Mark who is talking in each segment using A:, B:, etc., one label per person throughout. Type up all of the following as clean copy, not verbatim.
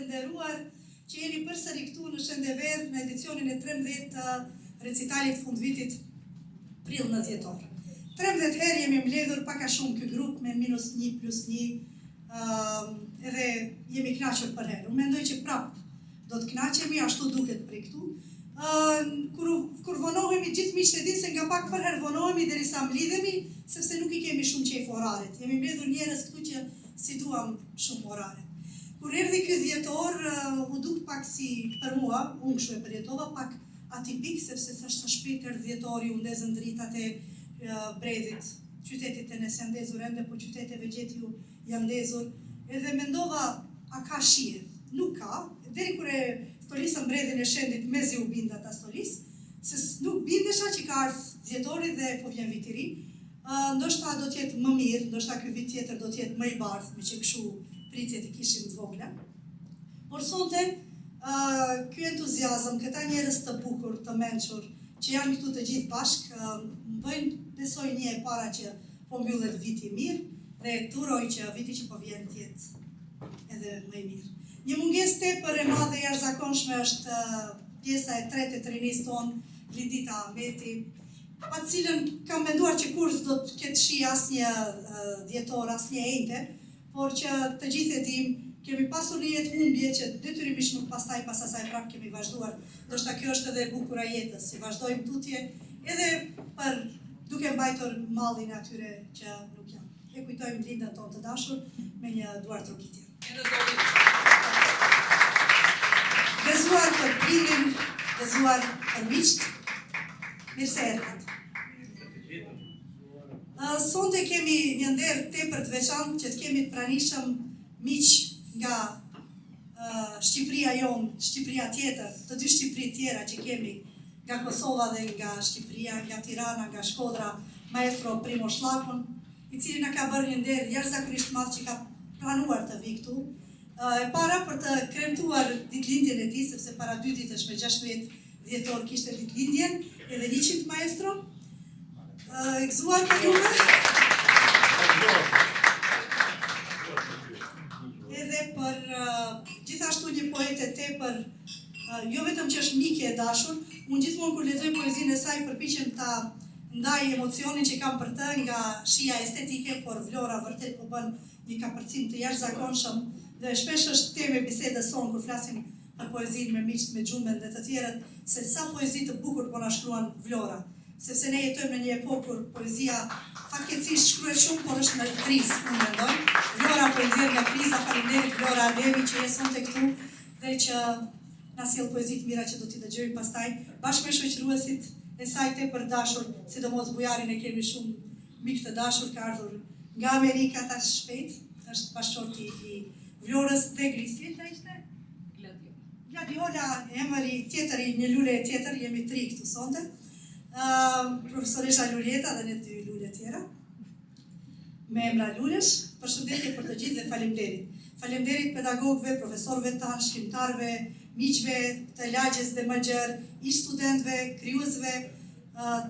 A: të nderuar që jeni përsëri këtu në Shëndever në edicionin e 13 të recitalit fundvitit prill në dhjetor. 13 herë jemi mbledhur pak a shumë ky grup me -1 + 1, edhe jemi kënaqur për herë. Unë mendoj që prap do të kënaqemi, ashtu duket prej këtu. Kur vonohemi gjithë miqtë e dinë se nga pak për herë vonohemi derisa mlidhemi, sepse nuk i kemi shumë qejf oraret. Jemi mbledhur njerëz këtu që si duam shumë oraret. Kur erdhi ky dhjetor, u duk pak si për mua, unë kështu e përjetova, pak atipik, sepse thashë shpejt erdhi dhjetori, u ndezën dritat e Bredhit, qytetit e nësë janë ndezur ende, po qyteteve gjeti ju janë ndezur, edhe mendova, a ka shije? Nuk ka, deri kur e stolisën Bredhin e Shendit, mezi u binda ta stolisë, se nuk bindesha që ka ardhë dhjetori dhe po vjen vit i ri, ndoshta do t'jetë më mirë, ndoshta ky vit tjetër do t'jetë më i bardhë, me që kështu pritjet i kishim të vogla. Por sonte, ky entuziazëm, këta njerëz të bukur, të mençur, që janë këtu të gjithë bashkë, më bëjnë besoj një e para që po mbyllet viti mirë dhe turoj që viti që po vjen t'jetë edhe më i mirë. Një mungesë tepër e madhe e jashtëzakonshme është pjesa e tretë e trinisë tonë, Lidita Ahmeti, pa cilën kam menduar që kur s'do të ketë shi asnjë dhjetor, asnjë ente, por që të gjithë e dim, kemi pasur një jetë humbje që detyrimisht nuk pas asaj prap kemi vazhduar. Ndoshta kjo është edhe e bukura jetës, si vazhdojmë tutje edhe për duke mbajtur mallin e atyre që nuk janë. E kujtojmë Lindën tonë të dashur me një duar trokitje. Bezuar për prindin, bezuar për miqt, mirë se erdhët. Sonte kemi një nder tepër të veçantë që të kemi të pranishëm miq nga Shqipëria jonë, Shqipëria tjetër, të dy Shqipëri tjera që kemi, nga Kosova dhe nga Shqipëria, nga Tirana, nga Shkodra, maestro Primo Shlakun, i cili na ka bërë një nder jashtëzakonisht madh që ka planuar të vi këtu. E para për të kremtuar ditëlindjen e tij, sepse para 2 ditësh me 16 dhjetor kishte ditëlindjen, edhe 100 maestro. E gëzuar për juve. Edhe për gjithashtu një poete tepër, jo vetëm që është mike e dashur, unë gjithmonë kur lexoj poezinë e saj përpiqem ta ndaj emocionin që kam për të nga shija estetike, por Vlora vërtet po bën një kapërcim të jashtëzakonshëm dhe shpesh është temë e bisedës sonë kur flasim për poezinë me miqt, me Xhumen dhe të tjerët, se sa poezi të bukur po na shkruan Vlora. Sepse ne jetojmë në një epokë kur poezia fatkeqësisht shkruhet shumë, por është në krizë, unë mendoj. Vlora po nxjerr nga kriza, faleminderit Vlora Alevi që je sonte këtu dhe që na sjell poezi të mira që do t'i dëgjojmë pastaj, bashkë me shoqëruesit e saj tepër dashur, sidomos bujarin e kemi shumë mik të dashur, ka ardhur nga Amerika tash shpejt, është bashkëshorti i Vlorës dhe Grisjelda ishte? Gladiola, emëri tjetër i një lule tjetër, jemi 3 këtu sonte. Profesoresha Luljeta dhe ne 2 lule tjera, me emra lulesh, përshëndetje për të gjithë dhe faleminderit. Faleminderit pedagogëve, profesorëve tanë, shkrimtarëve, miqve të lagjes dhe më gjerë, ish studentëve, krijuesve,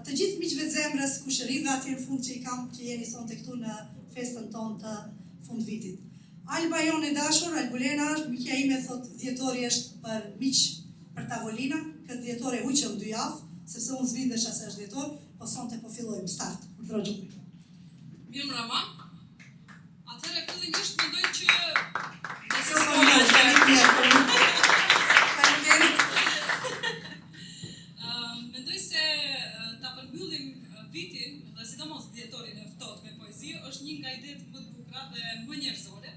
A: të gjithë miqve të zemrës, kushërive aty në fund që i kam që jeni sonte këtu në festën tonë të fundvitit. Alba jonë e dashur, Albulena, miqja ime thot dhjetori është për miq për tavolina, këtë dhjetor e huqëm 2 javë, sepse unë zbindesha se është dhjetor, po sonte po fillojmë start, për drogjumi.
B: Mirë mrama, atëherë fillimisht mendoj që mendoj se ta përmbyllim vitin dhe sidomos dhjetorin e ftohtë me poezi është një nga idetë më të bukura dhe më njerëzore.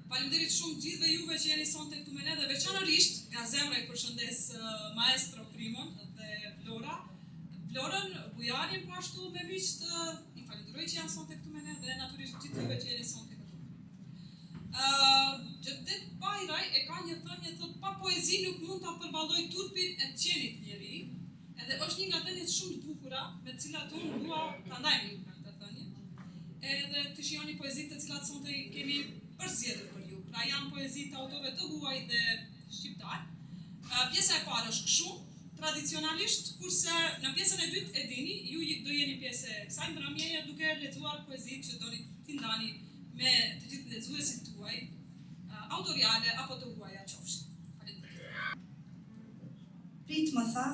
B: Faleminderit shumë gjithëve juve që jeni sonte këtu me ne dhe veçanërisht nga zemra i përshëndes maestro Primon dhe Florën, bujarin po ashtu me miqt, i falenderoj që janë sonte këtu me ne dhe natyrisht gjithë juve që jeni sonte këtu. Xhevdet Bajraj e ka një thënie thotë pa poezi nuk mund ta përballoj turpin e të qenit njeri, edhe është një nga thëniet shumë të bukura me të cilat unë dua ta ndaj me këtë thënie. Edhe të shihoni poezitë të cilat sonte kemi përzgjedhur për ju. Pra janë poezi të autorëve të huaj dhe shqiptar. Pjesa e parë është kështu, tradicionalisht, kurse në pjesën e dytë e dini, ju do jeni pjesë e kësaj ndërmjeje duke lexuar poezitë që doni t'i ndani me të gjithë lexuesit tuaj. autoriale apo të huaja qofshin. Faleminderit.
A: Prit më tha,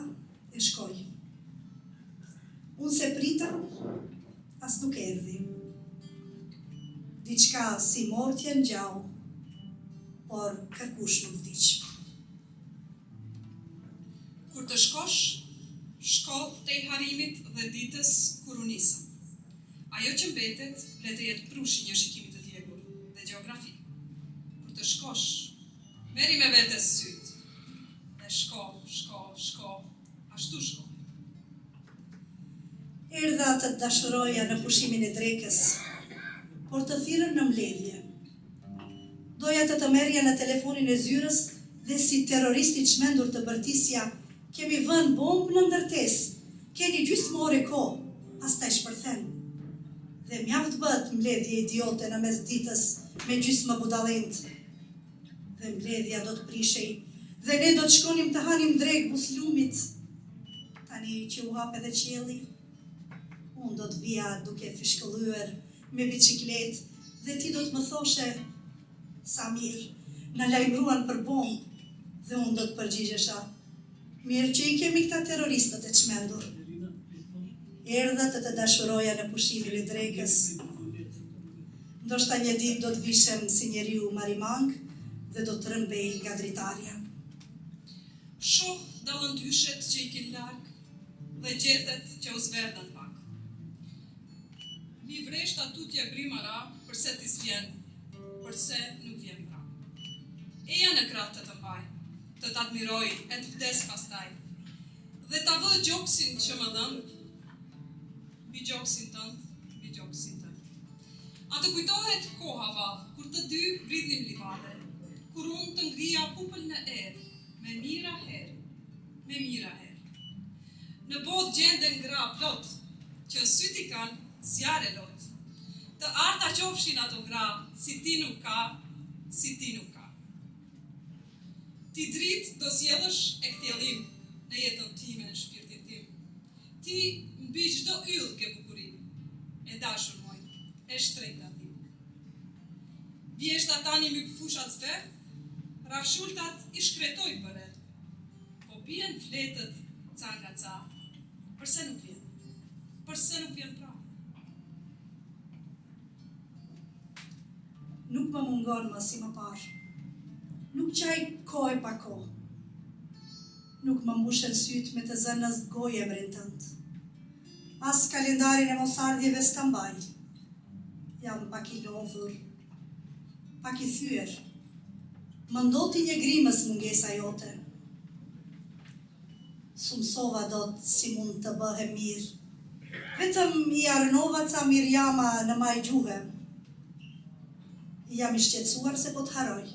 A: e shkoj. Unë se prita, as nuk erdhi. Diçka si mortje në gjau, por kërkush nuk vdiq.
B: Kur të shkosh, shko te i harimit dhe ditës kur u nisëm. Ajo që mbetet, le të jetë prushi një shikimi të djegur dhe gjeografi. Kur të shkosh, meri me vete sytë, dhe shko, ashtu shko.
A: Erdha të të dashuroja në pushimin e drekës, por të thirrën në mbledhje. Doja të merrja në telefonin e zyrës dhe si terroristi çmendur të bërtisja, kemi vënë bombë në ndërtesë, keni gjysmë ore kohë, pastaj shpërthen. Dhe mjaft bët mbledhje idiote në mes ditës me gjysmë budallent. Dhe mbledhja do të prishej, dhe ne do të shkonim të hanim drek buslumit. Tani që u hap edhe qielli, unë do të vija duke fishkëllyer me biciklet, dhe ti do të më thoshe, Samir, na lajmëruan për bombë, dhe unë do të përgjigjesha, mirë që i kemi këta terroristët e çmendur. Erdha të dashuroja në pushimin e drekës. Ndoshta një ditë do të vishem si njeriu marimang dhe do të rëmbej nga dritarja.
B: Shoh dallëndyshet që i kin larg dhe gjetet që u zverdën pak. Mi vresht atutje grimara përse ti s'vjen, përse nuk vjen pra. Eja në krah të mbaj, të t'admiroj e të vdes pastaj. Dhe ta vë gjoksin që më dhëm, bi gjoksin tënd. A të kujtohet koha vallë, kur të dy vridhnim livade, kur unë të ngrija pupël në erë, me mira herë. Në botë gjenden gra plot, që syti kanë zjarë lot. Të arta qofshin ato gra, si ti nuk ka. Ti dritë do sjellësh e ktjellim në jetën time, në shpirtin tim. Ti mbi çdo yll ke bukurim, e dashur moj, e shtrejta ti. Vjeshta tani mbi fushat zver, rafshultat i shkretoj për e. Po bien fletët ca nga ca, përse nuk vjen pra?
A: Nuk më mungon më si më parë. Nuk qaj kohë pa kohë. Nuk më mbushen sytë me të zënës goje emrin tënd. As kalendarin e mosardhjeve s'ta mbaj. Jam pak i lodhur, pak i thyer. Më ndoti një grimës mungesa jote. Sumsova dot si mund të bëhe mirë. Vetëm i arnova ca Mirjama në maj gjuhe. Jam i shqetësuar se po të haroj.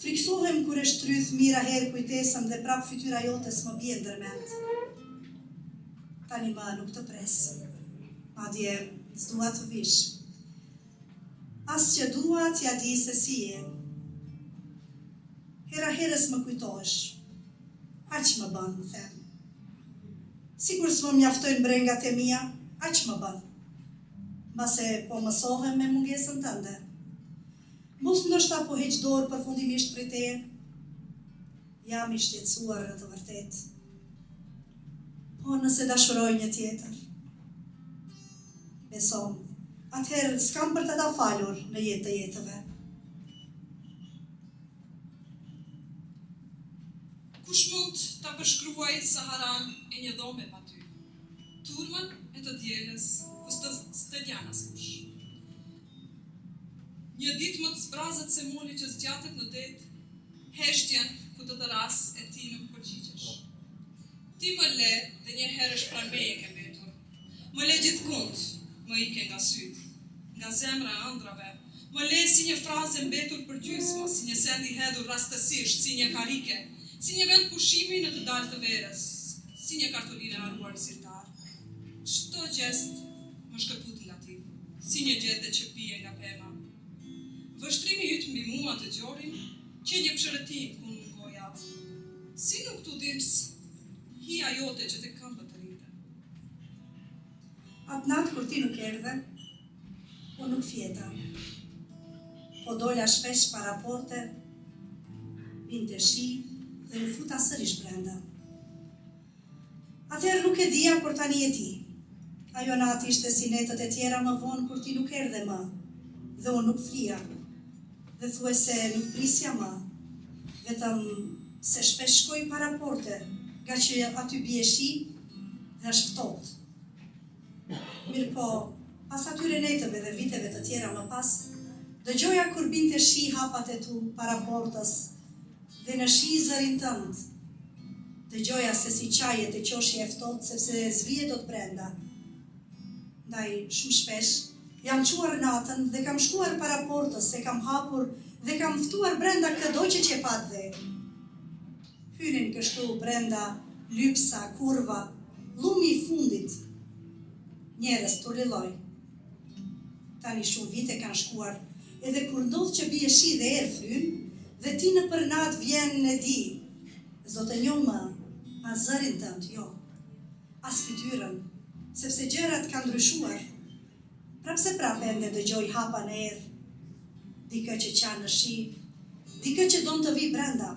A: Friksohem kur e shtryth mira herë kujtesën dhe prap fytyra jote s'më bie ndërmend. Tani më nuk të pres. Madje s'dua të vish. As që dua t'ja di se si je. Hera herës më kujtohesh. Aq më bën, them. Sikur s'më mjaftojnë brengat e mia, aq më bën. Mbase po mësohem me mungesën tënde. Mos ndoshta po heq dorë përfundimisht prej teje. Jam i shqetësuar në të vërtetë. Po nëse dashuroj një tjetër. Besom, atëherë s'kam për të ta falur në jetë të jetëve.
B: Kush mund ta përshkruaj Saharan e një dhome pa ty? Turmën e të dielës, ku s'të djan askush. Një ditë më të zbrazët se moli që zgjatet në det, heshtjen ku të ras e ti nuk përgjigjesh. Ti më le dhe një herësh pranë meje ke mbetur. Më le gjithkund, më ike nga sytë, nga zemra e ëndrave. Më le si një frazë mbetur për gjysmë, si një send i hedhur rastësisht, si një karike, si një vend pushimi në të dalë të verës, si një kartolinë e haruar zyrtar. Çdo gjest më shkëput nga ti, si një gjete që pije nga pema. Vështrimi yt mbi mua të gjorin, që një pshërëtim ku në goja. Si nuk t'u dims, hija jote që të këmbët të rrite.
A: Atë natë kur ti nuk erdhe, po nuk fjeta. po dola shpesh pa raporte, binte shi dhe u futa sërish brenda. Atëherë nuk e dija, por tani e di. Ajo natë ishte si netët e tjera më vonë kur ti nuk erdhe më, dhe unë nuk flija, dhe thuese nuk prisja më, vetëm se shpesh shkoj pa raporte, nga që aty bie shi dhe është ftohtë. Mirë po, pas atyre netëve dhe viteve të tjera më pas, dëgjoja kur binte shi hapat e tu para portës dhe në shi zërin tënd. Dëgjoja se si qajet e qoshi e ftohtë sepse zvihetot brenda. Ndaj shumë shpesh jam quar natën dhe kam shkuar para portës se kam hapur dhe kam ftuar brenda këdo që pat dhe. Hynin kështu brenda lypsa, kurva, lumi I fundit. Njerëz të rilloj. Tani shumë vite kanë shkuar, edhe kur ndodh që bie shi dhe erë fryn, dhe ti në përnat vjen në di. Zotë njo më, as zërin tënd, jo, as fytyrën, sepse gjërat kanë ndryshuar. Prapse prape ende dëgjoj hapa në erë, dikë që qanë në shi, dikë që don të vi brenda,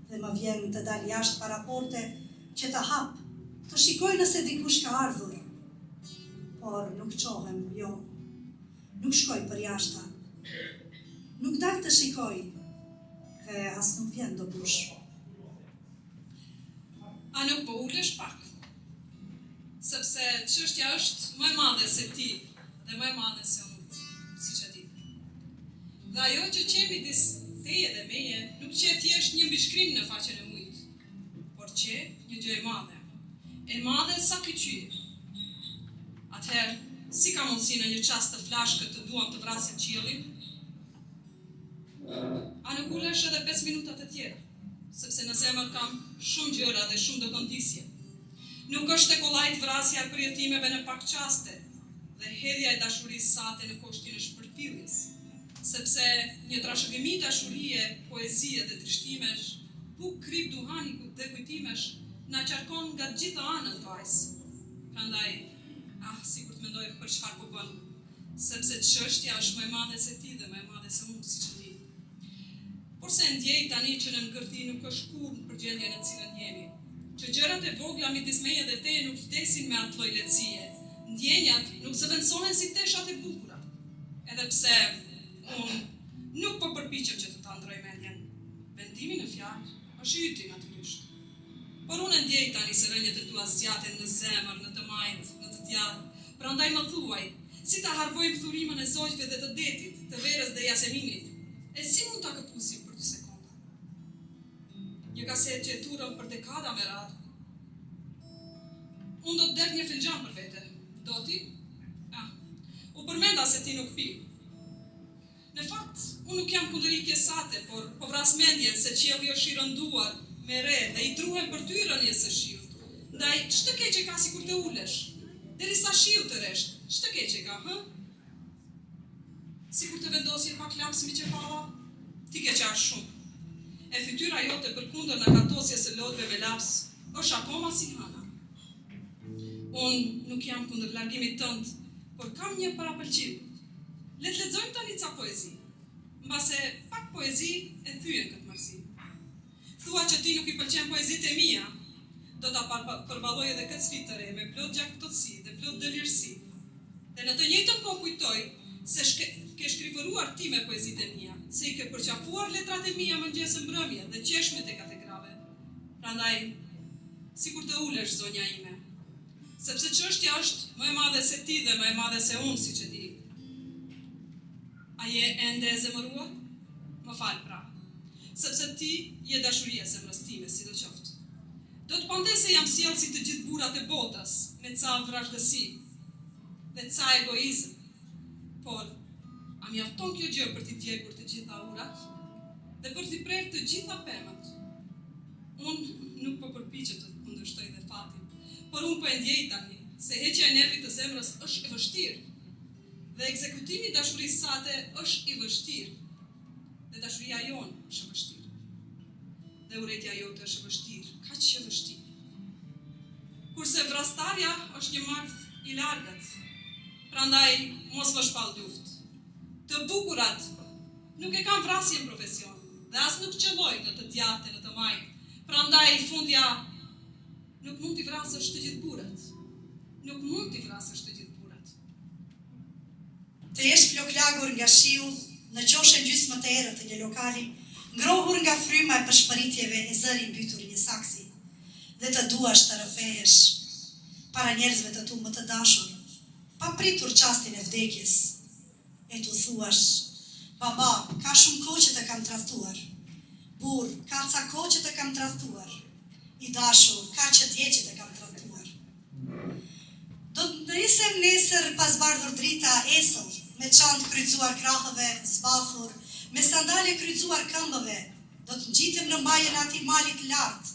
A: dhe më vjen të dal jashtë para porte që të hap, të shikoj nëse dikush ka ardhur. Por nuk qohem, jo, nuk shkoj për jashta, nuk dal të shikoj, dhe as nuk vjen do bush.
B: A nuk po ulesh pak, sepse çështja është më e madhe se ti dhe më e madhe se unë, siç e di. Dhe ajo që qemi teje dhe meje nuk që thjesht një mbishkrim në faqen e ujit, por që një gjë e madhe sa kyçy. Atëherë, si ka mundësi në një çast të flashkët të duam të vrasim qiellin? A nuk ulesh edhe 5 minuta të tjera, sepse në zemër kam shumë gjëra dhe shumë dokondisje. Nuk është e kollajt vrasja e përjetimeve në pak qaste dhe hedhja e dashurisë sate në koshtin e shpërfilljes, sepse një trashëgimi dashurie, poezie dhe trishtimesh, buk krip duhani dhe kujtimesh, na qarkon nga gjitha anët vajzë. Prandaj, sikur të mendoj për çfarë po bën, sepse çështja është më e madhe se ti dhe më e madhe se unë, siç e di. Por se ndjej tani që në ngërti nuk është kurrë në përgjendje në cilën jemi, që gjërat e vogla midis meje dhe teje nuk vdesin me atë lloj lehtësie, ndjenjat nuk zëvendësohen si teshat e bukura, edhe pse unë nuk po përpiqem që të ta ndroj mendjen. Vendimi në fjalë është yti natyrisht. Por unë ndjej tani se rënjët e tua zgjaten në zemër, në të majtë, në të djallë. Prandaj më thuaj, si ta harvojmë thurimën e zogjve dhe të detit, të verës dhe jaseminit, e si mund ta këpusim për 2 sekonda? Një kaset që e turëm për dekada me radhë. Unë do të der një filxhan për vete. Do ti? U përmenda se ti nuk pi. Në fakt, unë nuk jam kundërikje sate, por po vras mendjen se qielli është I rënduar me re dhe I druhen për ty rënjes së shiut. Ndaj, ç'të keqe ka sikur të ulesh? Derisa shiu të resht, ç'të keqe ka, hë? Sikur të vendosje pak laps mbi qepalla? Ti keqar shumë. E fytyra jote përkundër nakatosjes së lodhëve me laps është akoma si hëna. Unë nuk jam kundër largimit tënd, por kam një parapëlqim. Le të lexojmë tani ca poezi. Mbase pak poezi e thyen këtë mërzi. Thua që ti nuk I pëlqen poezitë e mia, do ta përballoj edhe këtë sfidë të re me plot gjaktësi dhe plot dëlirësi. Dhe në të njëjtën kohë kujtoj se ke shkrivëruar ti me poezitë e mia, se I ke përqafuar letrat e mia mëngjesën mbrëmje dhe qeshmet e katedrave. Prandaj, sikur të ulesh zonja ime, sepse çështja është më e madhe se ti dhe më e madhe se unë, siç e di. A je ende e zemëruar? Më fal pra, sepse ti je dashuria e zemrës time, sidoqoftë. Do të pandej se jam sjellë si të gjithë burrat e botës, me ca vrazhdësi dhe ca egoizëm. Por, a mjafton kjo gjë për t'i djegur të gjitha urat dhe për t'i prerë të gjitha pemët? Unë nuk po përpiqem të kundërshtoj dhe fatin, por unë po e ndjej tani se heqja e nervit të zemrës është e vështirë dhe ekzekutimi I dashurisë sate është I vështirë dhe dashuria jonë është e vështirë dhe urrejtja jote është e vështirë, kaq e vështirë. Kurse vrastarja është një marrë I largët, prandaj mos më shpall luftë. Të bukurat Nuk e kam vrasjen profesion, dhe as nuk qëlloj në të djathtë e në të majtë. Prandaj fundja, nuk mund t'i vrasësh të gjithë burrat. Nuk mund t'i vrasësh të gjithë burrat.
A: Të jesh floklagur nga shiu, në qoshe gjysmë të erët të një lokali, ngrohur nga fryma e përshpëritjeve e zëri mbytur një saksi, dhe të duash të rëfehesh para njerëzve të tu më të dashur, pa pritur qastin e vdekjes, e tu thuash: baba, ka shumë kohë që të kam tradhtuar, burr, ka ca kohë që të kam tradhtuar, i dashur, ka që dje që të kam tradhtuar. Do të nisem nesër pas bardhur drita esëll, me çantë kryqëzuar krahëve, zbathur, me sandale kryqëzuar këmbëve, do të ngjitem në majën e atij malit lart,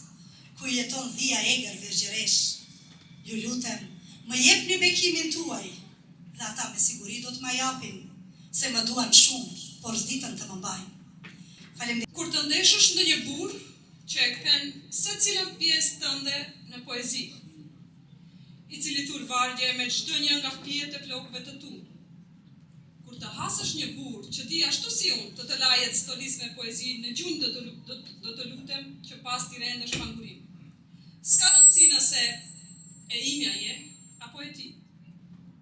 A: ku jeton dhia egër vergjeresh. Ju lutem, më jepni bekimin tuaj, dhe ata me siguri do të më japin, se më duan shumë, por s'ditën të më mbajnë. Faleminderit.
B: Kur të ndeshësh ndonjë burr që e kthen secilën pjesë tënde në poezi, i cili thur vargje me çdo një nga fëmijët e flokëve të tu. Kur të hasësh një burr që di ashtu si unë të të lajet stolis me poezi në gjunë, do të lutem që pas t'i rendësh pangurim. S'ka rëndësi nëse e imja je, apo e ti,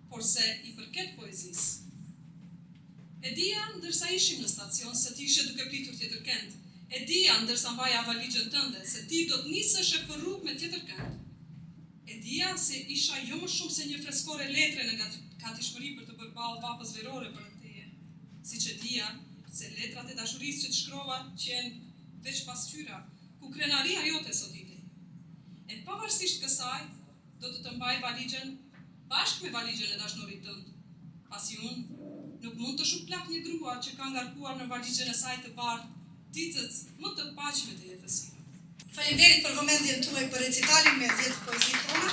B: por se i përket poezisë. E dija ndërsa ishim në stacion se ti ishe duke pritur tjetër kënd. E dija ndërsa mbaja valigjën tënde se ti do të nisësh e për rrugë me tjetër kënd. E dija se isha jo më shumë se një freskore letre në gatishmëri për të përballë vapës verore për teje. Siç e dija se letrat e dashurisë që të shkrova qenë veç pasqyra, ku krenaria jote sot ide. E pavarësisht kësaj, do të mbaj valigjën bashkë me valigjën e dashurit tënd, pasi unë nuk mund të shuplak një grua që ka ngarkuar në valigjën e saj të bardhë ditët më të paqme të jetës.
A: Faleminderit për vëmendjen tuaj për recitalin me 10 poezi tona.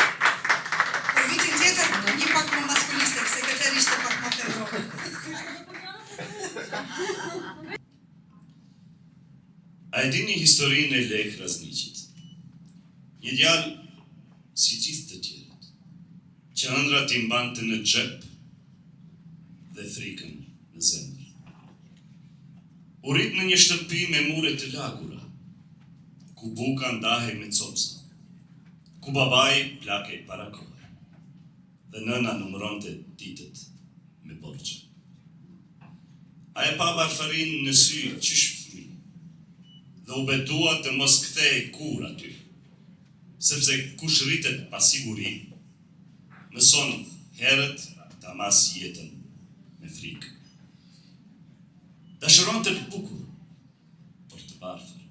A: Për vitin tjetër një pak më maskuliste, se këtë ishte pak më febrore.
C: A e dini historinë e Lek Razniqit? Një djalë si gjithë të tjerët, që ëndrat i mbante në xhep dhe frikën në zemër. U rit në një shtëpi me mure të lagura, ku buka ndahej me copsa, ku babai plakej para kohë, dhe nëna numëronte ditët me borxhe. A e pa varfërinë në sy qysh fëmijë, dhe u betua të mos kthehej kur aty, sepse kush rritet pa siguri, mëson herët ta mas jetën me frikë. Dashuronte të bukur, por të varfër.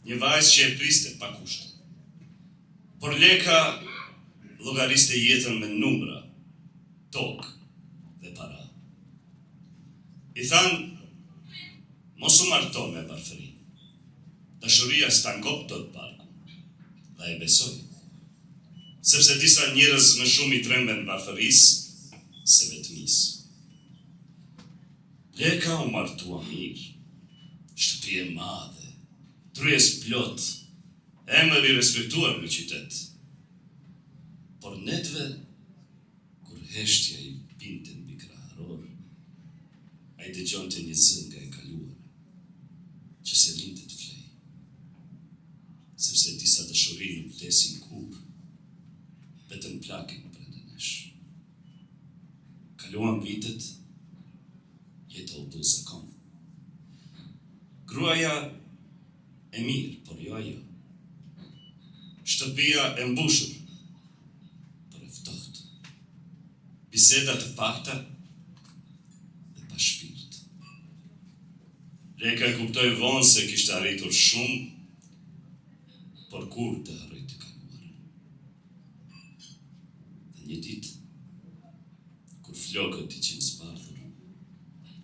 C: Një vajzë që e priste pa kushte. Por Leka llogariste jetën me numra, tokë dhe para. I thanë, mos u marto me varfërinë. Dashuria s'ta ngop dot barku. Dhe e besoj. Sepse disa njerëz më shumë i tremben varfërisë se vetmisë. Leka u martua mirë, shtëpi e madhe, tryez plot, emër i respektuar në qytet. Por netve, kur heshtja i pinte mbi kraharor, ai dëgjonte një zë nga e kaluara, që se linte të flej. Sepse disa dashuri nuk vdesin kur, vetëm plakin brenda nesh. Kaluan vitet, jeta u bë zakon. Gruaja e mirë, por jo ajo. Shtëpia e mbushur, por e ftohtë. Biseda të pakta dhe pa shpirt. Leka e kuptoi vonë se kishte arritur shumë, por kur të harroj të kaluarën. Dhe një ditë, kur flokët i qenë zbardhur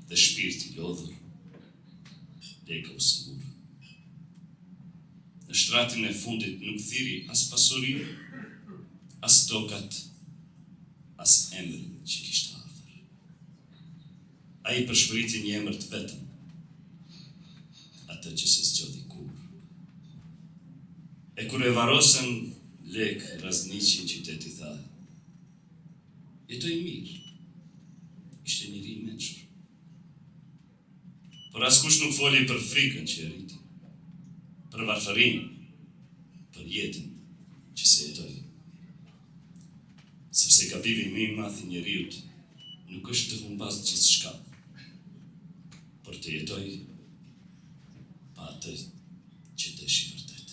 C: dhe shpirti lodhur, Leka u smur. Në shtratin e fundit nuk thiri as pasuri, as tokat, as emrin që kishte afër. Ai përshpëriti një emër të vetëm, atë që se zgjodhi kur. E kur e varosën Lek Razniqin, qyteti tha, jetoj mirë, ishte njëri i mençur. Por askush nuk foli për frikën që e rriti, për varfërinë, për jetën që se jetoi. Sepse gabimi më i madh i njeriut nuk është të humbas gjithçka, por të jetoj pa atë që dëshi vërtet.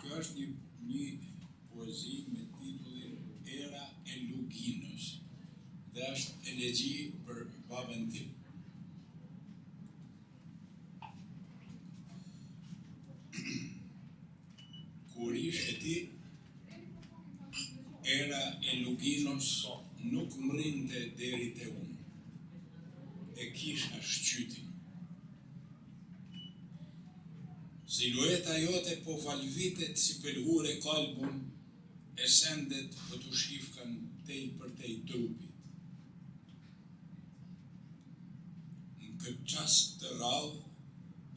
D: Kjo është një poezi me titullin Era e Luginës dhe është elegji për babën tim. Kur ishte ti, era e Luginës nuk mrinte deri te unë, e kisha shqytin. Silueta jote po valvitet si pelhure kalbun, e sendet po të shifkan tej për tej trupit. Në këtë qast të rallë,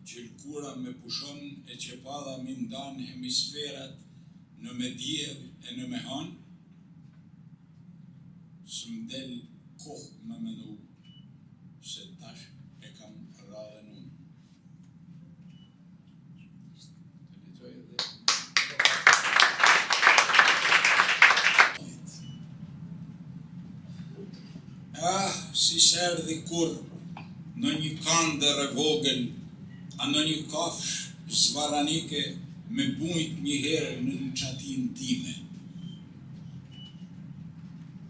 D: që lkura me pushon e që palla mi ndan hemisferat në me djel e në me han, së mdel kohë me menu se tash e kam rallën unë. Si serdhi kur në një kandër e vogël, a në një kafsh zvaranike me bujt një herë në në qatin time.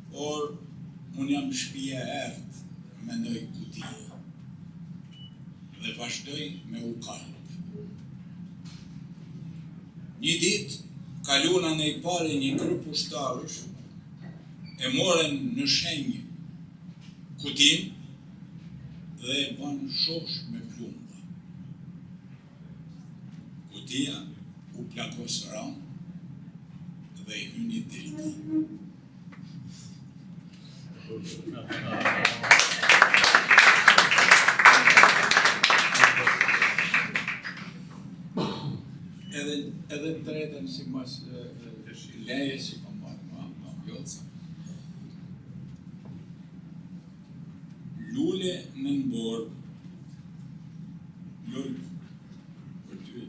D: Por, unë jam shpia ert, mendoj kutia, dhe vazhdoj me u kalp. Një dit, kaluna në i pare një grup ushtarësh, e moren në shenjë kutin dhe e ban shosh me plumba. Kutia u plakos ram dhe i hyni drita. Edhe të tretën si mas leje si kam marrë ma vjotësa. Lule në nborë, lull për ty.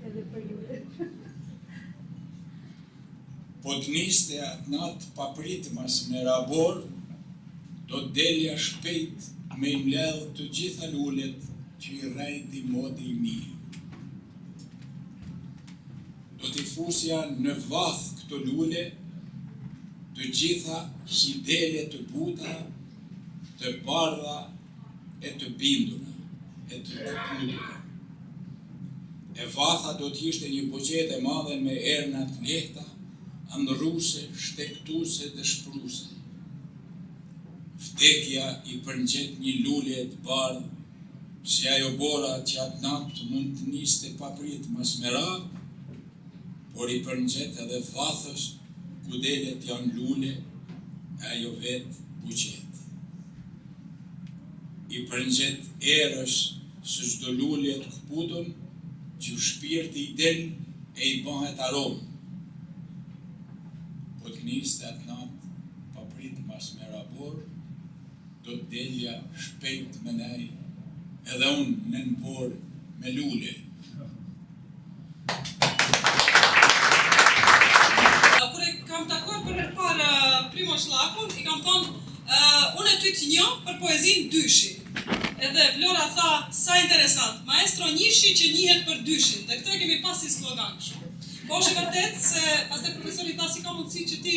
E: Edhe për lule.
D: Po të niste atë natë papritmas me rabor, do të delja shpejt me i mledh të gjitha lullet që i rejti modi i mirë. Do t'i fusja në vath këto lule, të gjitha si dele të buta, të bardha e të binduna, e të këpudura. E vatha do t'ishte një buqet e madhe me ernat lehta, andruse, shtektuse dhe shpruse. Vdekja i përngjet një lule të bardhë, si ajo bora që atë natë mund të niste paprit mas mera, por i përngjet edhe vathës ku delet janë lule, ajo vetë buqet. I përngjet erës së çdo lule të këputun, që shpirti i del e i bëhet aromë. Po të niste atë natë, paprit mas me rabor, do të delja shpejt me nej, edhe unë në nëpor me lule.
B: Kur e kam takuar për herë parë Primož Llakun, i kam thonë, unë e ty të njoh për poezinë Dyshi. Edhe Vlora tha, sa interesant, maestro njishi që njihet për dyshin, dhe këtë kemi pas si slogan kështu. Po është e vërtet se pastaj profesori tha si ka mundësi që ti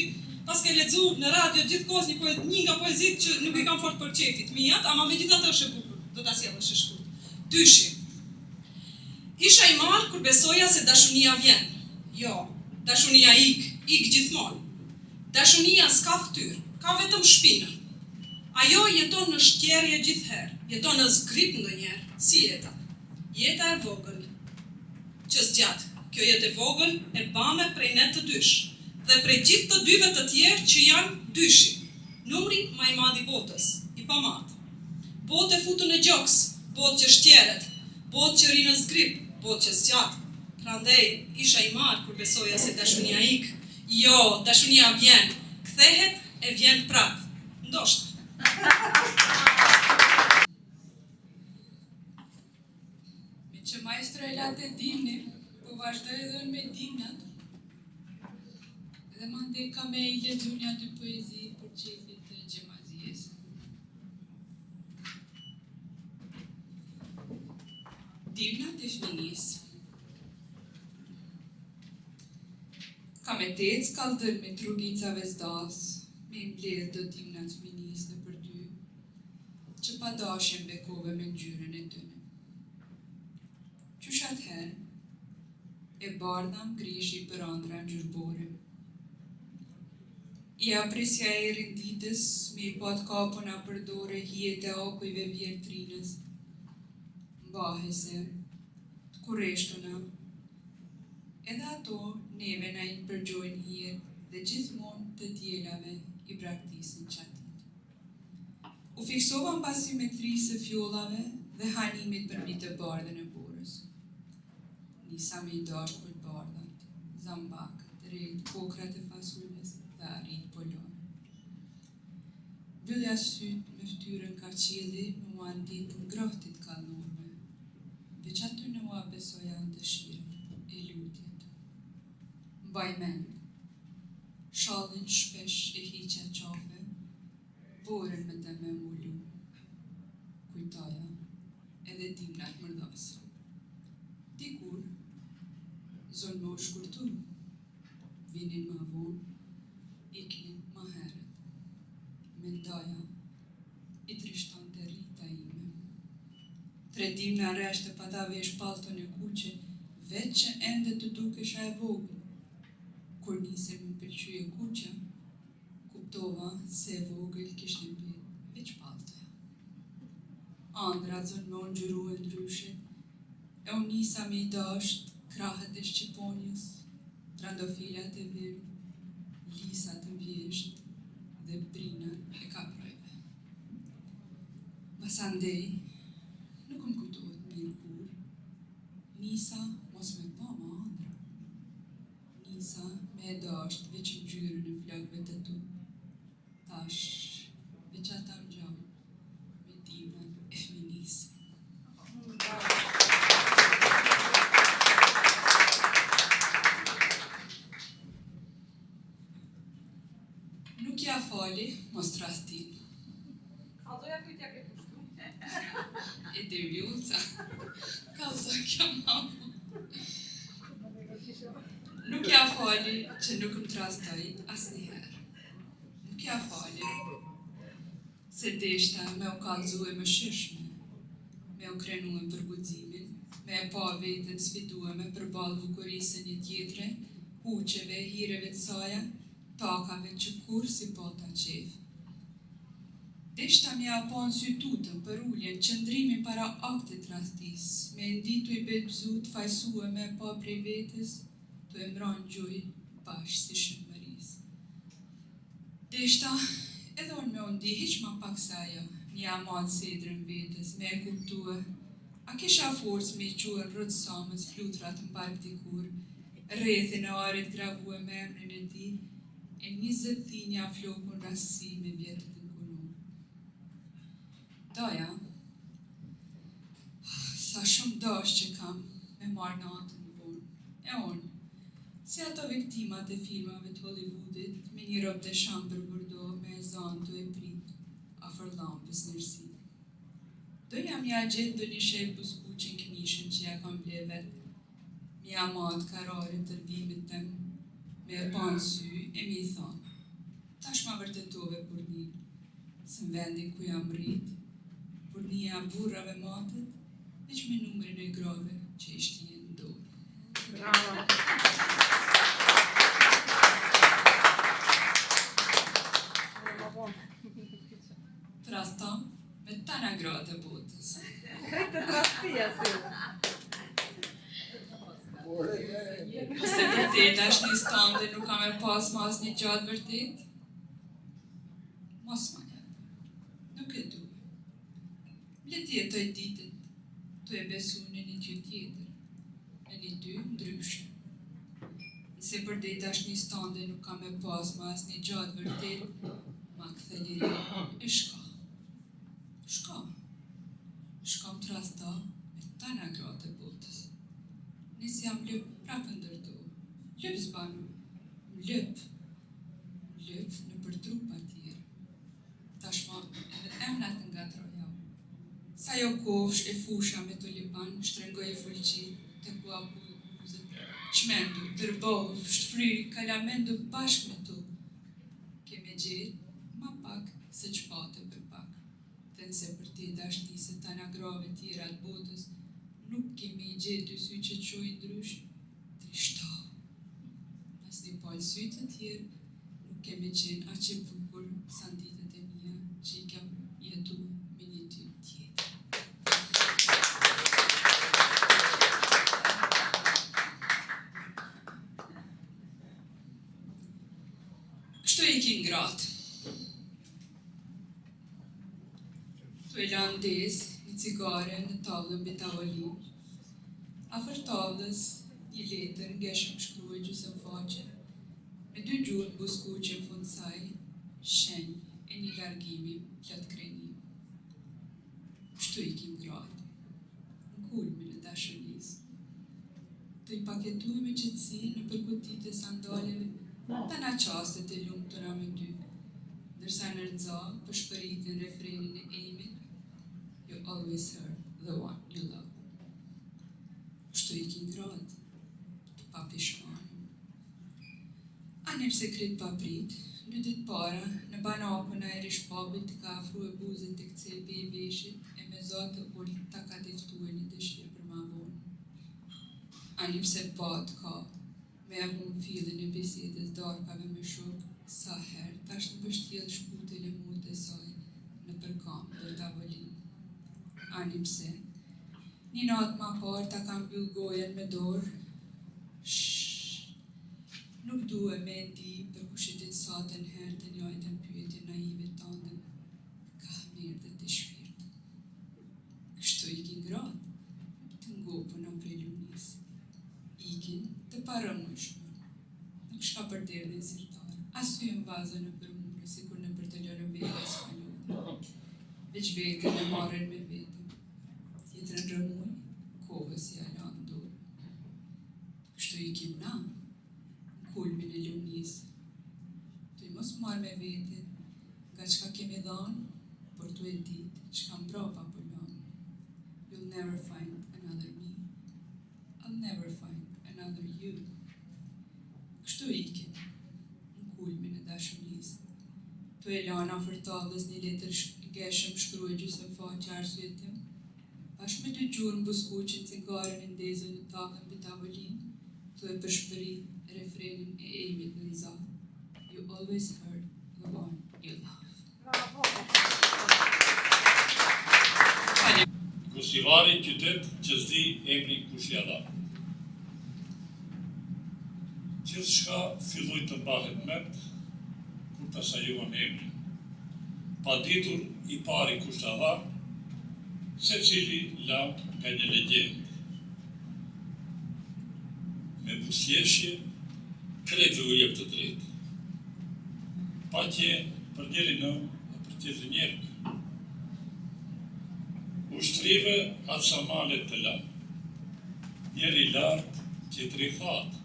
B: pas ke lexu në radio gjithkohës një nga poezitë që nuk i kam fort për qefit mijat, ama megjithatë është e bukur, do ta sjellësh e shkurt. Dyshi. Isha i marr kur besoja se dashunia vjen. Jo, dashunia ik gjithmonë. Dashunia s'ka fytyrë, ka vetëm shpinën. Ajo jeton në shtjerje gjithherë, jeton në zgrip ndonjëherë, si jeta. Jeta e vogël, që zgjat. Kjo jetë e vogël e bame prej ne të dysh, dhe prej gjithë të dyve të tjerë që janë dyshi. Numri ma i madh i botës, i pamat. Botë e futën e gjoks, botë që shtjeret, botë që rinë zgrip, botë që zgjat. Prandej, isha i marr kur besoja se dashunia ik. Jo, dashunia vjen, kthehet e vjen prap. Ndoshta.
E: Me që maestro e latë e dimni, po vazhdoj edhe me dimnat, dhe mande ka me i lexu një aty poezi për qefit të gjemazies. Dimnat e fëminis. Ka me tec kaldër me trugicave zdas, me mbledh do dimnat fëminis në për ty, që pa dashen bekove me ngjyrën e tyne. Qysh atëherë, e bardham grishi për andra ngjyrbore. I aprisja e rinditës, me i pat kapona për dore, hijet e akujve vjertrinës, mbahese, kureshtuna, edhe ato neve na i përgjojnë hijet dhe gjithmonë të djelave i braktisin qatit. U fiksovan pas simetrisë së fjollave dhe hanimit për mbi të bardhën e borës. Nisa me i dashur për bardhat, zambak, drejt, kokrat e fasulles dhe arrit polare. Vyllja syt me ftyrën ka qielli më mandit ngrohtit kallnorme, veç aty në ua besoja dëshirën e lutjet. Mbaj mend, shallin shpesh e hiqja qafe, borën me të me mullu, kujtoja edhe dimnat mërdhase. Dikur, zonë më u shkurtu, vinin ma vonë, iknin ma herët. Mendoja, i trishton të rrita ime. 3 dimna reshte pa ta vesh palton e kuqe, veç që ende të dukesha e vogël. Kur nise më pëlqye kuqja, kuptova se e vogël kishte mbet veç paltoja. Andra zonë më ngjyru e ndryshe, e unë nisa me i dasht, krahët e Shqiponjës, trandofilat e verë, lisat e vjesht dhe brinat e kaprojve. Masandej, nuk më kujtohet mirë kur, nisa mos me pa ma andra. Nisa me e dasht veç ngjyrën e flokëve të tu. Tash, veç ata më gjallë, me dimnat e fëminisë. Nuk ja fali, mos trastin.
B: Kalzoja kujtja ke kushtu.
E: E devjuca. Kalzo kjo mamu. Nuk ja fali që nuk më trastoj asnjëherë. Nuk ja fali se deshta me u kallzu e më shishme, me u krenu e për guximin, me e pa vetën sfidueme përballë bukurisë një tjetre, huqeve, hireve të saja, takave që kur si pota qef. Deshta mja pa në sy tutën për ulljen, qëndrimin para aktit rastis, me nditu i belbzut, fajsue me pa prej vetës, të emran gjuj bashkë si shëmëris. Deshta, edhe unë me undi, hiq ma pak sa ajo, një amatë sedrën vetës, me e kuptue, a kisha forcë me i quën rëtë samës, flutrat në park dikur, rrethin e arit gravue me emrin e ti, e 20 thinja flokun rasi me vjetët në kunur. Doja, sa shumë dash që kam me marrë natën në vonë, e unë, si ato viktimat e filmave të Hollywoodit, me një rob të shambër burdo, me e zanë të e prit, afër lampës nërsi. Doja mja gjithë do një shep buskuqin këmishën që ja kam ble vetë, mja matë kararin të rvimit tem, me e panë sy, e mi i thonë, tash ma vërtetove Burnin, se në vendin ku jam rrit, Burnia burrave matët, veç me numrin e grave që ishti në dorë.
B: Bravo.
E: Trastam me tana gratë e botës.
B: Krejtë trastia si.
E: Se vërtet është një stande nuk kam e pas mas një gjatë vërtet? Mos ma jetë. Nuk e duhe. Le t'jetoj ditët, të e besu në një ty tjetër, në një ty ndryshe. Nëse vërtet është një stande nuk kam e pas mas një gjatë vërtet, ma kthe liri, e shka. Shkam të rasta me tana gratë e botës. Nis jam lëp prapë ndërtu. Lëp zbanu, lëp në për trupa tjerë. Tashma edhe emnat nga troja. Sa jo kofsh e fusha me tulipan, shtrengoj e fulqit, të ku abuzët, qmendu, tërbohu, shtfry, kalamendu bashk me tu. Keme gjithë, ma pak se qpate për pak. Se për ti dashni se tana grave tjera të botës, nuk kemi gjithë dy sy që qojnë ndrysh, trishtoh. As një palë sy të tjerë, nuk kemi qenë aqe bukur sa në ditët e mija që i kam jetu me një ty tjetër. Kështu i kin gratë. Tu e lanë desë, një cigare në tavlën mbi tavolin. Afër tavlës, një letër ngeshëm shkruaj gjysmë faqe, me dy gjurmë buskuqe në fund saj, shenjë e një largimi plot krenim. Kështu i kin gratë, në kulmin e dashurisë. Tu i paketuj me qetësi në përkutit e sandaleve, tana qastet e lumtura me ty, ndërsa në rëndza për shpëritin refrenin e Amy, you always heard the one you love. Kështu i kin gratë, të papishmanim. Anim se krit paprit, në ditë para, në banakun a eri shpabit të ka afru e buzën të kcepi i veshit, e me zotë të ullë ta ka deftu e një dëshirë për ma vonë. Anim se pat ka, me e hum fillin e bisedës darkave me shok, sa herë tash në bështjel shkutel e mut e saj në përkam për tavolin. Anim se, një natë ma parë ta kam mbyll gojen me dorë, nuk duhe me ndi për kushitit satën herë të njajtën pyetje naive tandën, ka mirë dhe të shpirt. Kështu i kin gratë, të ngopën a prej lunis. Ikin të parëmushme, nuk shka për derdhin sirtarë, asu në vazën në përmure, si kur në për të lërë vete e spanjohë. Veç vetën e marrën me vetën, tjetër në rëmuj, kohës i ala ndurë. Kështu i kim na, në kulmin e lunisë. Tu i mos marrë me vetën, nga qka kemi dhanë, por tu e ditë, qka mbrapa për lanë. You'll never find another me. I'll never find another you. Kështu ikim, në kulmin e dashurisë. Tu e lana afër tavlës një letër ngeshëm shkruaj gjysmë faqe arsyetëm. Bashkë me dy gjurmë buskuqin cigaren e ndezën në tavlën mbi tavolin, tu e përshpëri refrenin e Amyt në nza. You always heard the one you love.
F: Kusivari qytet që s'di emri kush ja dha. Gjithçka filloi të mbahet mend kur ta sajuan emrin. Pa ditur i pari kush ta dha, secili la nga një legjendë. Me buzëqeshje, krejtëve u jep të drejtë. Paqe për njëri në e për tjetër njerëk. Ushtrive atë sa malet të lanë. Njëri lartë, tjetëri thatë.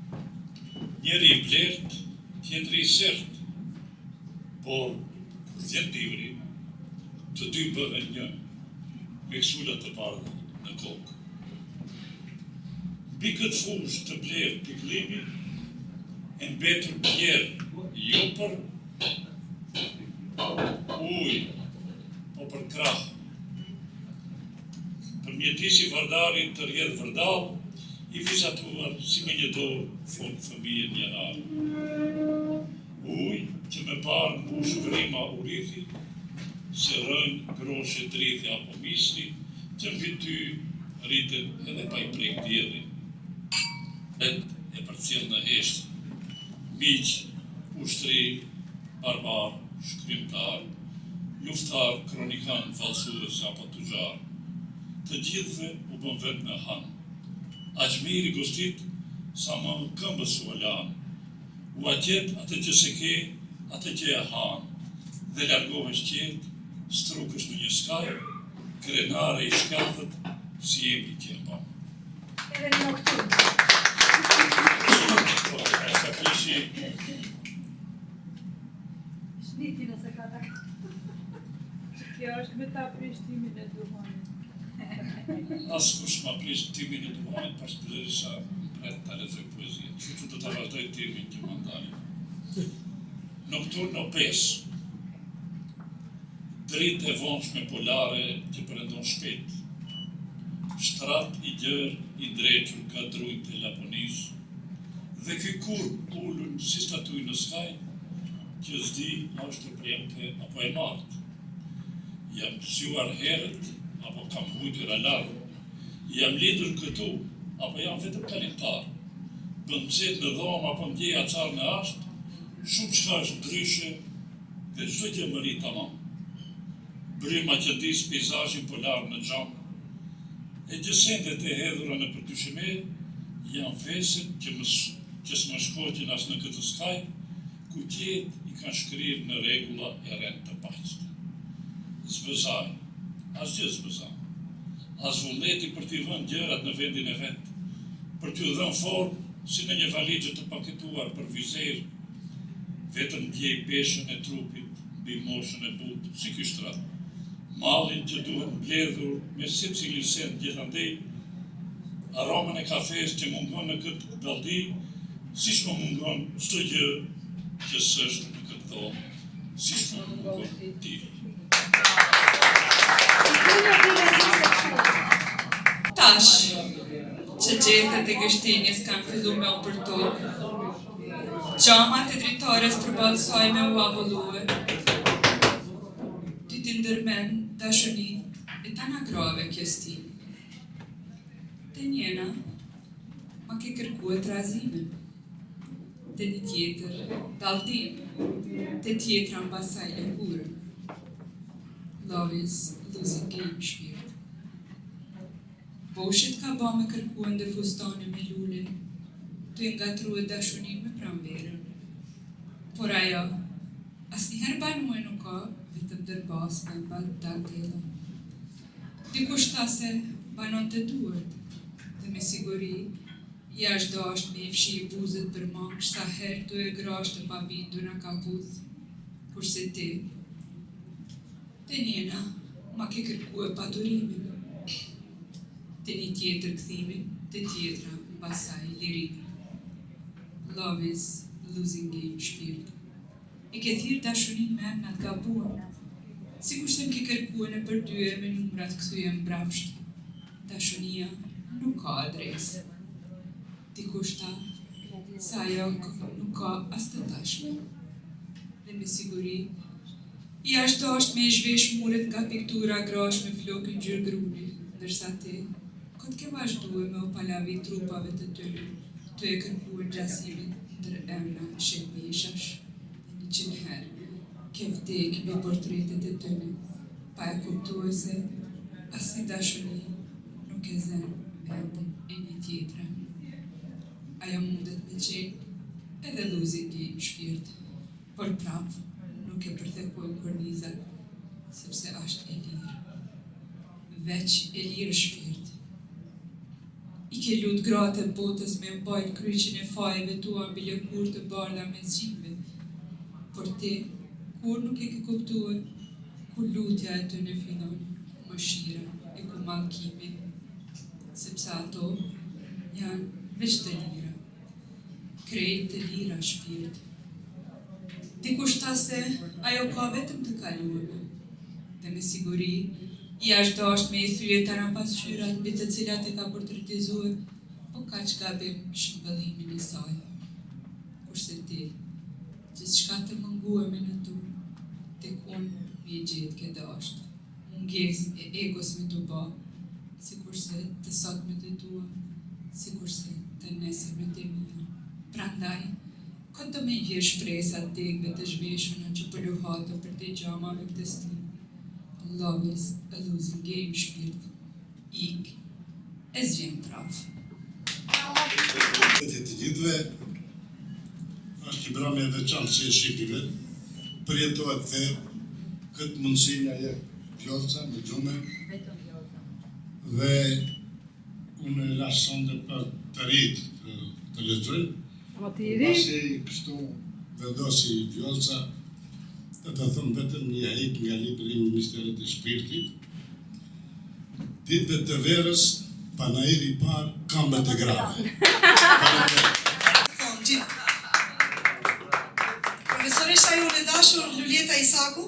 F: Njëri i blertë, tjetëri i sertë. Por, kur vjen divri, të dy bëhen një, me ksullat të bardha në kokë. Mbi këtë fushë të blerë piklimi, e mbetur bjerë, jo për ujë, po për krahë. Për mjetisi vardari të rjedhë vërdal, i vizatuar si me një dorë fund fëmijën një harë. Ujë që me parë mbush vrima urithi, se rënë groshe drithi apo misri, që mbi ty rriten edhe pa i prek djeli. E përcjell në heshtë, miq, ushtri, barbar, shkrimtar, luftar, kronikan, falsues apo tugjar, të gjithëve u bën vetë me hanë. Aq mirë i gostit, sa më këmbës u alan, u atjet atë që se ke, atë që e hanë, dhe largohen qetë, strukësh në një skaj, krenare i shkathët, si jemi që e mba.
A: Edhe në oktober.
F: Sa kishi,
A: Shniti nëse ka ta.
G: Kjo është me ta prishtimin e duhanit.
F: askush ma prish timin e duhanit, pas përderisa pret ta lexoj poezinë. Kështu që do ta vazhdoj timin që më ndali. Nocturno 5. Dritë e vonshme polare që përëndon shpejt. Shtrat i gjerë i drequr ka drujt e Laponis, dhe ky kurp ullën si statuj në skaj, që s'di a është e premte apo e martë. Jam zjuar herët, apo kam hujtur alarm, jam lidhur këtu, apo jam vetëm kalimtar, bëndësit në dhomë, apo ndjej acar në ashtë, shumë çka është ndryshe, dhe çdo gjë më ri tamam. Bryma që dis pejzazhin polar në xham, e gjësendet e hedhura në për dyshime, janë veset që s'më shkoqin as në këtë skaj, ku qetë i kanë shkrirë në regula e rend të paqët. Zbëzaj, as gjë zbëzaj, as vullneti për t'i vënë gjërat në vendin e vetë, për t'ju dhënë formë si në një valigje të paketuar për vizerë, vetëm ndjej peshën e trupit, mbi moshën e butë, si ky shtrat. Mallin që duhet mbledhur me secilin send gjithandej, aromën e kafes që mungon në këtë daldi, siç më mungon çdo gjë që s'është në këtë dhomë, siç më mungon ti.
E: Tash, që gjethet e gështinjes kanë fillu me u përtokë, gjamat e dritores përballë saj me u avullue, ty t'i ndërmen dashënin e tana grave kjestin. Te njena, ma ke kërkue trazimin, te një tjetër daldim, te tjetra mbasaj lëkurën. Love is losing game shpirt. Boshit ka ba me kërkuen dhe fustane me lule, të ingatruhe dashunin me pranverën. Por ajo, asnjëherë banue nuk ka, vetëm dërbas me mba dantela. Dikush tha se banon të duart, dhe me siguri, jashtë dasht me i fshi buzët për mangë, sa herë të e grasht të pabindur në kapuz, kurse ti, te njena, ma ke kërkue paturimin, te një tjetër këthimin, te tjetra mbasaj lirimin. Love is losing game shpirt. E ke thirë dashurin me emnat gabuar, sikur se m'ke kërkue në përdyer me numrat këthyje mbrapsht. Dashunia nuk ka adresë. Dikush tha, sa ajo nuk ka as të tashme. Dhe me siguri, jashtë është me i zhvesh muret nga piktura grash me flokën gjyrë gruni, ndërsa ti, këtë ke vazhdue me u palavi trupave të tyre, të e kërkuar gjasimin ndër emra shembishash. 100 herë, ke vdek me portretet e tyre, pa e kuptue se asnjë dashuri nuk e zën vendin e një tjetre. Ajo mundet me qenë edhe losing game shpirt, por prap nuk e përthekojnë kornizat, sepse është e lirë. Veç e lirë shpirt. I ke lut gratë e botës me mbajt kryqin e fajeve tua mbi lëkur të bardha me zgjimbe, por ti, kur nuk e ke kuptue, ku lutja e të në fillon, mëshira e ku mallkimi, sepse ato janë veç të lira, krejt të lira shpirt. Dikush tha se ajo ka vetëm të kaluarme, dhe me siguri, jashtë dasht me i thyje tana pasqyrat mbi të cilat e ka portretizuar, po ka që gabim shëmbëllimin e saj. Kurse ti, gjithçka të mëngueme në tur, tek unë mi e gjetë ke dasht, munges e egos me të ba, sikurse të sot me të tua, sikurse të nesër me të mia. Prandaj, këtë do me njërë shpresat degve të zhveshuna që përluhato për të gjamave këtë stim. Love is a losing game shpirt. Ik e zgjem praf.
H: Të gjithve, është i brame veçantë që e Shqipive, përjetohet the këtë mundësi nga jep Vjollca me gjume dhe unë e lash sonde për të rritë të lexoj. Pasi kështu vendosi Vjollca të thëmë vetëm një hejt nga libri i Ministeret e Shpirtit. Ditëve të verës, panairi i parë, këmbët e grave.
A: Profesoresha jonë e dashur Luljeta Isaku,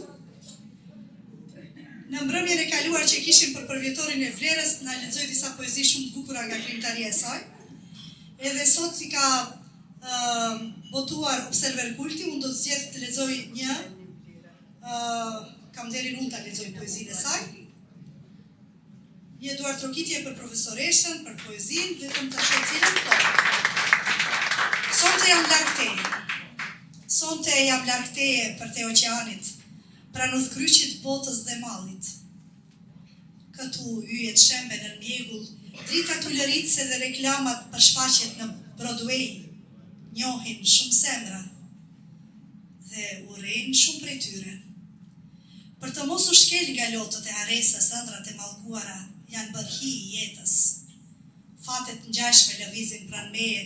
A: në mbrëmjen e kaluar që kishim për përvjetorin e vlerës, na lexoi disa poezi shumë të bukura nga krijimtaria e saj. Edhe sot i ka botuar Observer Kulti, unë do të zgjedh të lexoj një, kam derin unë ta lexoj poezinë e saj. Një duartrokitje për profesoreshën, për poezinë, vetëm të shoh cilën po. Sonte jam larg teje. Sonte jam larg teje për te oqeanit, pranë udhkryqit botës dhe mallit. Këtu yjet shembe në mjegull, drita tulëritse dhe reklamat për shfaqjet në Broadway, njohin shumë semra dhe urrejnë shumë prej tyre. Për të mos u shkel nga lotët e aresës, ëndrat e mallkuara janë bërhi i jetës. Fatet ngjashme lëvizin pranë meje,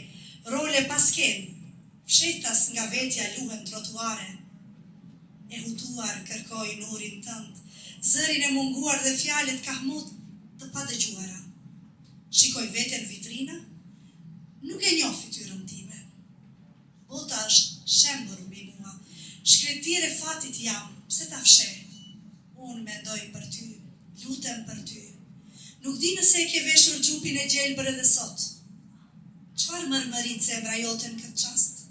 A: role pasken, fshetas nga vetja luhen trotuare. E hutuar kërkojnë urin tënd, zërin e munguar dhe fjalët kahmut të padëgjuara. Shikoj veten vitrina, nuk e njoh fytyrën time. Bota është shembur mbi mua, shkretire fatit jam, pse ta fsheh? Unë mendoj për ty, lutem për ty. Nuk di nëse e ke veshur xhupin e gjelbër edhe sot. Çfarë mërmërit zemra jote në këtë çast?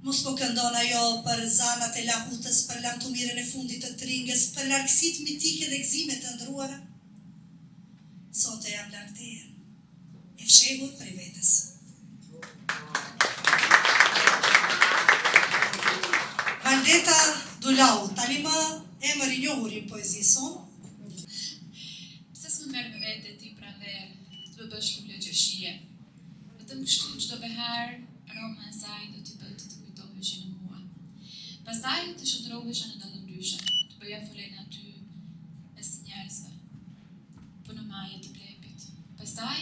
A: Mos po këndon ajo për zanat e lahutës, për lamtumirën e fundit të tringës, për largësitë mitike dhe gëzimet të ndruara? Sonte jam larg teje, e fshehur prej vetes. Valdeta Dulau, tani më emër i njohur i poezisë son.
E: Pse s'më merr me vete ti pranë ver, të më bësh lule qeshie. Vetëm kështu çdo behar aroma e saj do t'i bëj të kujtoheshin në mua. Pastaj të shndrohesha në dallëndyshe, të bëja folën aty mes njerëzve. Po në majë të plepit. Pastaj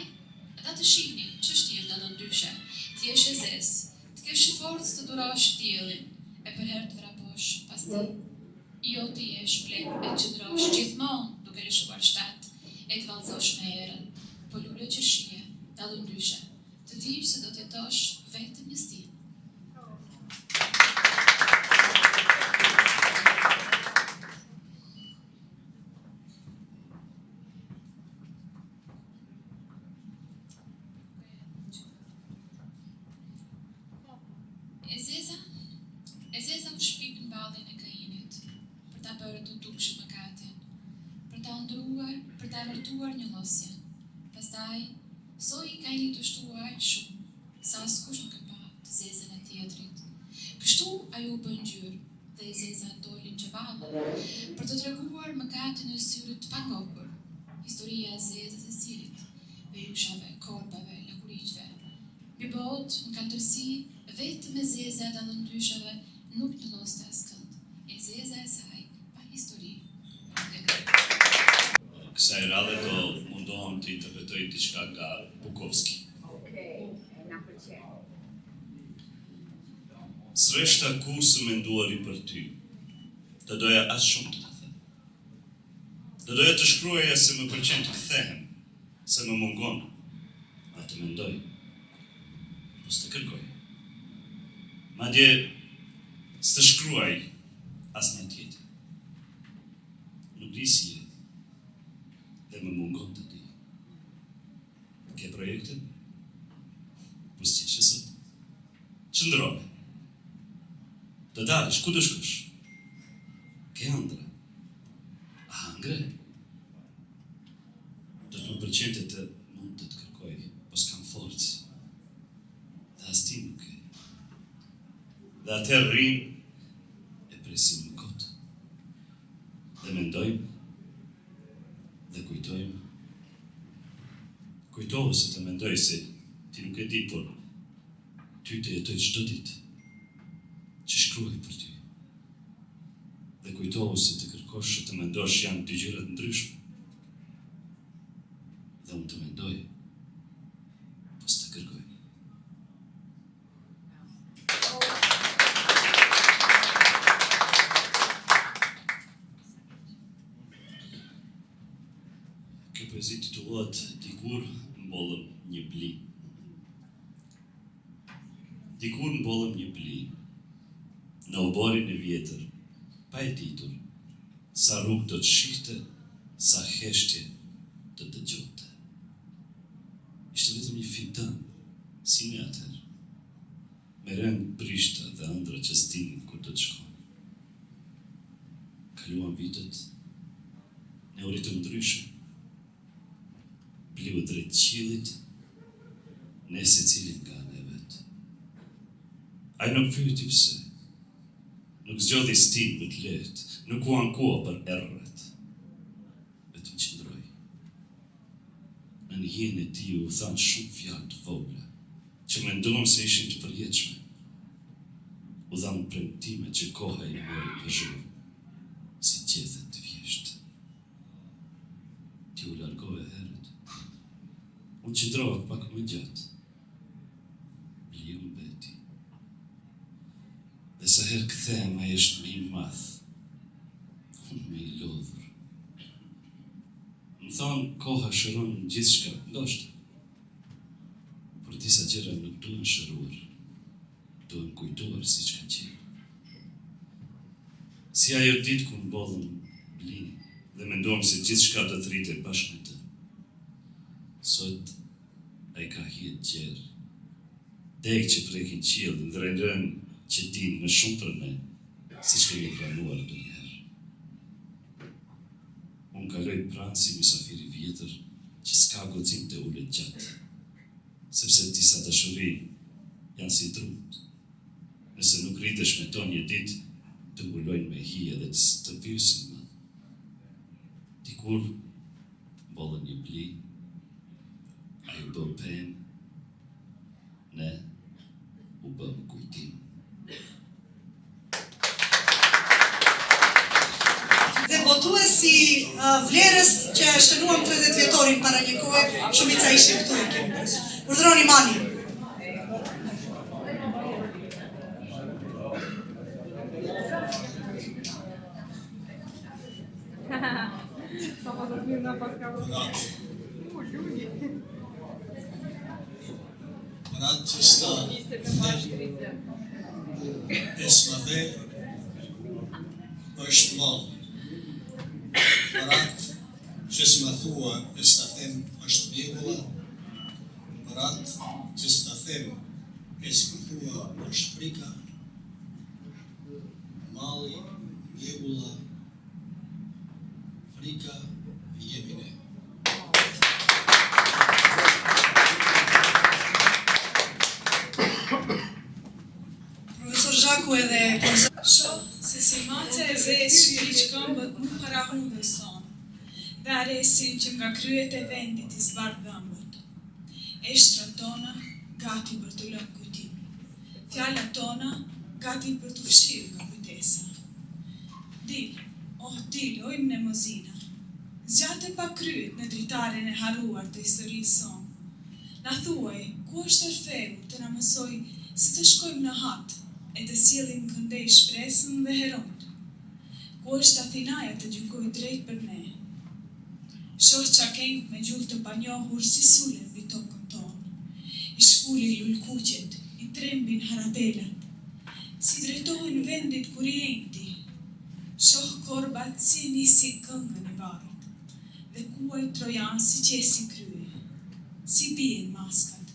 E: ata të shihnin ç'është dallëndyshe, ti je e zezë, të kesh forcë të durosh diellin, e për herë të vraposh, pastaj jo të jesh plep e qëndrosh gjithmonë duke lëshuar shtat, e të vallëzosh me erën, po lule qeshie, dallëndyshe, të dish se do të jetosh vetëm një stil. E zeza u shpik në ballin e Kainit, për ta bërë të dukshëm mëkatin, për ta ndruar, për ta vërtuar një llosjen. Pastaj, soi i Kainit u shtua aq shumë, sa askush nuk e pa të zezën e tjetrit. Kështu ajo u bën ngjyrë, dhe e zeza doli në xhaballë, për të treguar mëkatin e syrit të pangopur, historia e zezës e sirit, vejushave, korbave, lakuriqve. Mbi botë, në kaltërsi, vetëm e zeza e dallëndysheve nuk të loste askënd. E zeza e saj pa histori.
C: Kësaj radhe do mundohem të interpretoj diçka nga Bukowski. S'reshta kur së menduari për ty, të doja as shumë të them. Të doja të shkruaja se më pëlqen të kthehem, se më mungon, a të mendoj, po s'të kërkoj. Madje s'të shkruaj as një tjetër. Nuk di si e, dhe më mungon të di. Ke projekte? Pustishe sot? Qëndrove. Të dalësh, ku të shkosh? Ke ëndra? A hangre? Do të më pëlqente të mund të kërkoj, po s'kam forcë. Dhe as ti nuk e. Dhe atëherë rrim e presim në kotë. Dhe mendojmë dhe kujtojmë. Kujtohu se të mendoj se ti nuk e di, por ty të jetoj çdo ditë që shkruaj për ty. Dhe kujtohu se të kërkosh që të mendosh janë dy gjëra të ndryshme. Dhe unë të mendoj, pas të kërkoj. Kjo poezi titullohet Dikur mbollëm një bli. Dikur mbollëm një bli, në oborin e vjetër, pa e ditur, sa rrugë do të shihte, sa heshtje të dëgjote. Ishte vetëm një fitan, si ne atëherë, me rënd prishta dhe ëndra që s'dinin kur do të shkojnë. Kaluan vitet, ne u ritëm ndryshe, bliu drejt qiellit, ne secili nga ne vetë. Ai nuk pyeti pse, nuk zgjodhi stil më të lehtë, nuk u ankua për errët, vetëm qëndroi. Në hijen e tij u thanë shumë fjalë të vogla, që menduam se ishin të përjetshme. U dhanë premtime që koha i mori për zhurmë, si gjethet të vjeshtë. Ti u largove herët. Unë qëndrova pak më gjatë. Bliu mbeti. Dhe sa herë kthehem ai është më i madh. Unë më i lodhur. Më thonë koha shëron gjithçka, ndoshta. Por disa gjëra nuk duhen shëruar. Duhen kujtuar siç kanë qenë. Si ajo ditë kur mbollëm blin dhe menduam se gjithçka do të rritet bashkë me të. Sot ai ka hijet gjerë, degë që prekin qiell dhe ndërrën që din më shumë për ne, siç kemi planuar ndonjëherë. Unë kaloj pranë si mysafir i vjetër që s'ka gocim të ulet gjatë, sepse disa dashuri janë si trut. Nëse nuk rritesh me to një ditë, të mbulojnë me hije dhe të pysin më. Dikur mbollën një bli, ai u bë pemë, ne u bëm kujtim.
A: Dhe votuesi vlerës që shënuam 30 vjetorin para një kohe, shumica ishin këtu e kemi. Urdhroni Mani.
I: Parat që s'ka esmave është mall. Parat që s'ma thua e s'ta them është mjegulla. Parat që s'ta them e s'ma thua është frika. Malli, mjegulla, frika, jemi ne.
A: Profesor Zhaku edhe
G: Shoh se si mace e vezë shtriq këmbët nuk para hundës sonë, dhe aresin që nga kryet e vendit i zbardh dhëmbët. Eshtrat tona gati për të lënë kujtim. Fjallat tona gati për të fshirë nga kujtesa. Dil, dil, oj mnemozina. Zgjate pa kryet në dritaren e haruar të historisë sonë. Na thuaj, ku është Orfeu të na mësoj se të shkojmë në hatë, e të sjellim këndej shpresën dhe heronjt. Ku është Athinaja të gjykoj drejt për ne? Shoh çakenjt me gjuhë të panjohur si sulen mbi tokën tonë. I shkuli lulkuqet, i trembin harabelat. Si drejtohen vendit kur i enti. Shoh korbat si nisi këngën e varrit. Dhe kuaj trojan si qesin krye. Si bien maskat.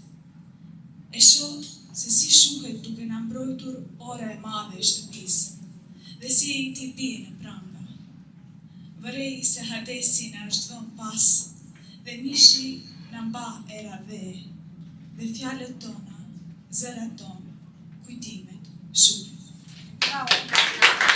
G: E shoh se si shuhet duke na mbrojtur ora e madhe e shtëpisë, dhe si e ti bie në pranga. Vërej se Hadesi na është vënë pas, dhe mishi na mba era dhe fjalët tona, zërat tonë, kujtimet, shumë. Bravo!